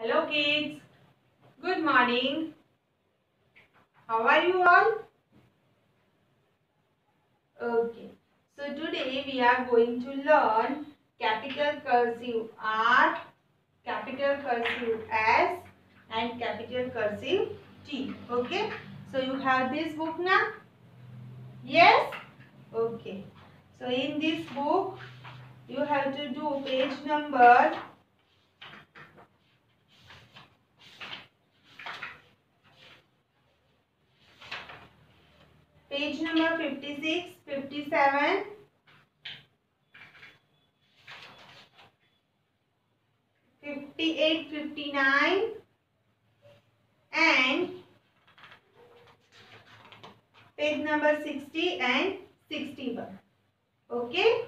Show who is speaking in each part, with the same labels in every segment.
Speaker 1: Hello kids, good morning. How are you all? Okay, so today we are going to learn capital cursive R, capital cursive S and capital cursive T. Okay, so you have this book now? Yes? Okay, so in this book you have to do page number 56, 57, 58, 59 and page number 60 and 61. Okay.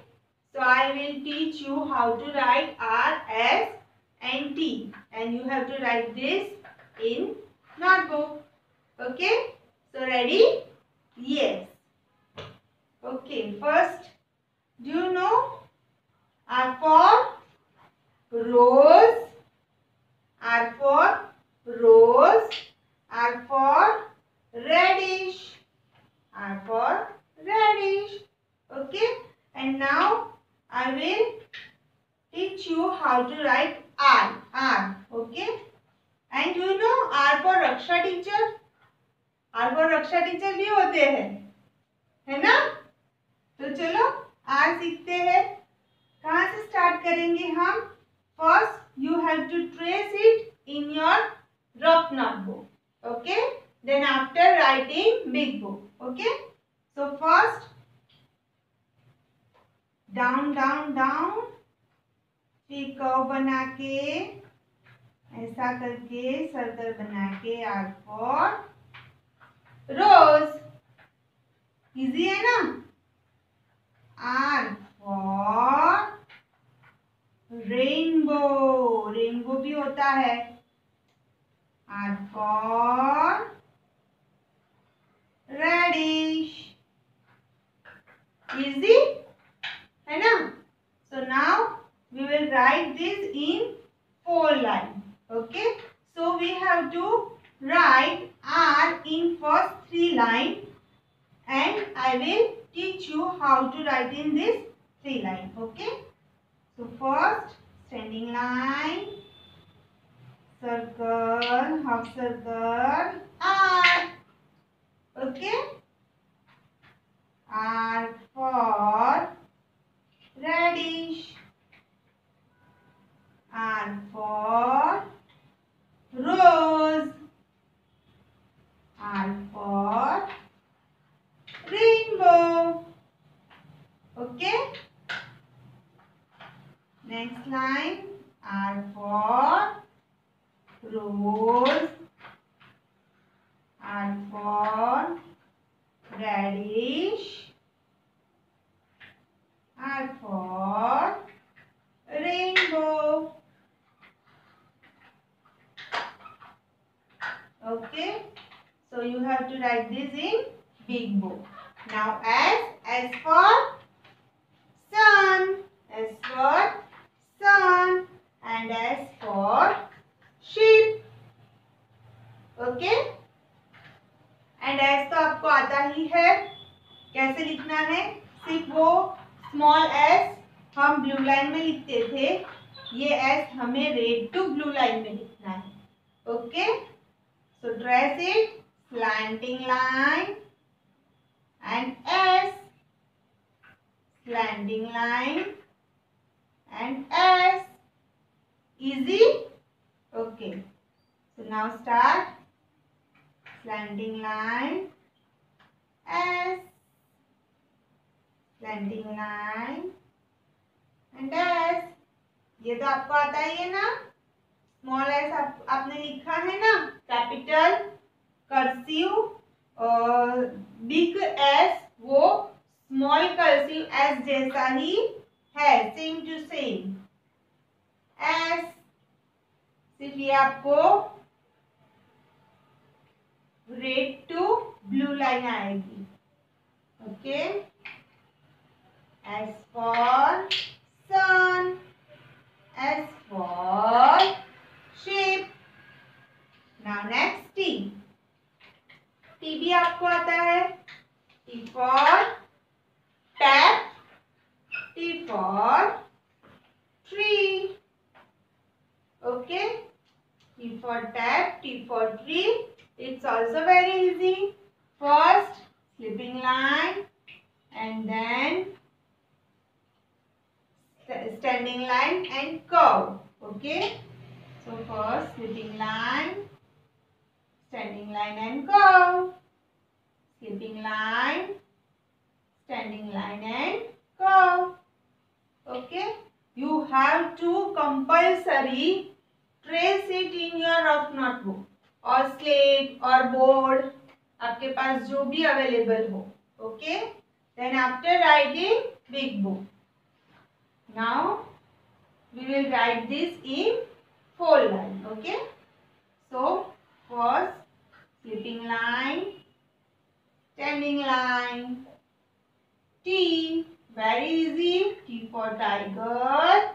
Speaker 1: So I will teach you how to write R, S and T. And you have to write this in notebook. Okay. So ready? Yes. Okay. First, do you know R for rose, R for rose, R for reddish, R for reddish. Okay. And now I will teach you how to write R. Okay. And you know R for Raksha teacher, R for Raksha teacher भी होते हैं, है ना? तो चलो R सीखते हैं. कहाँ से स्टार्ट करेंगे हम? First you have to trace it in your rough notebook. Okay. Then after writing big book. Okay. So first down down down, फिर कर्व बना के ऐसा करके सर्कल बना के आर फॉर रोज. इजी है ना? आर फॉर रेनबो, रेनबो भी होता है. Are for reddish. इजी है ना? So now we will write this in 4 lines. Okay. So we have to write R in first 3 lines and I will teach you how to write in this 3 lines. Okay. So first standing line, circle, half circle, R. Okay. R for reddish, R for rose, R for rainbow. Okay. Next line, R for rose, R for reddish, R for rainbow. Okay. So you have to write this in big book. Now S for sun, S for sun and S for sheep. Okay. And S तो आपको आता ही है. कैसे लिखना है? सिर्फ वो small s हम ब्लू लाइन में लिखते थे, ये s हमें रेड टू ब्लू लाइन में लिखना है. Okay. So trace it slanting line and S, slanting line and S. Easy? Okay. So now start slanting line, S, slanting line and S. ये तो आपको आता ही है ना? स्मॉल s आपने लिखा है ना? कैपिटल कर्सिव और बिग एस वो स्मॉल कर्सिव एस जैसा ही है, सेम टू सेम. एस सिर्फ ये आपको रेड टू ब्लू लाइन आएगी. Okay. S for sun, S for sheep, for tap, T for tree. Okay, T for tap, T for tree. It's also very easy. First slipping line and then standing line and curve. Okay, so first slipping line, standing line and curve. Slipping line, standing line and curve. Okay, you have to compulsory trace it in your rough notebook or slate or board, आपके पास जो भी available हो. Okay, then after writing big book. Now we will write this in 4 lines. Okay, so first slipping line, standing line, T, very easy, T for tiger,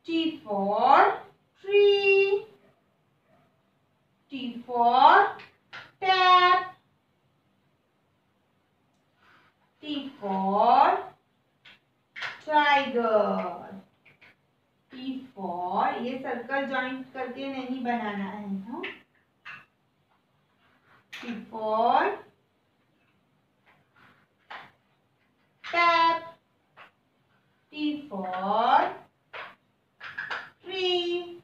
Speaker 1: T for tree, T for tap, T for tiger, T for, ये circle joint करके नहीं बनाना है, हाँ? T for tap, T for tree,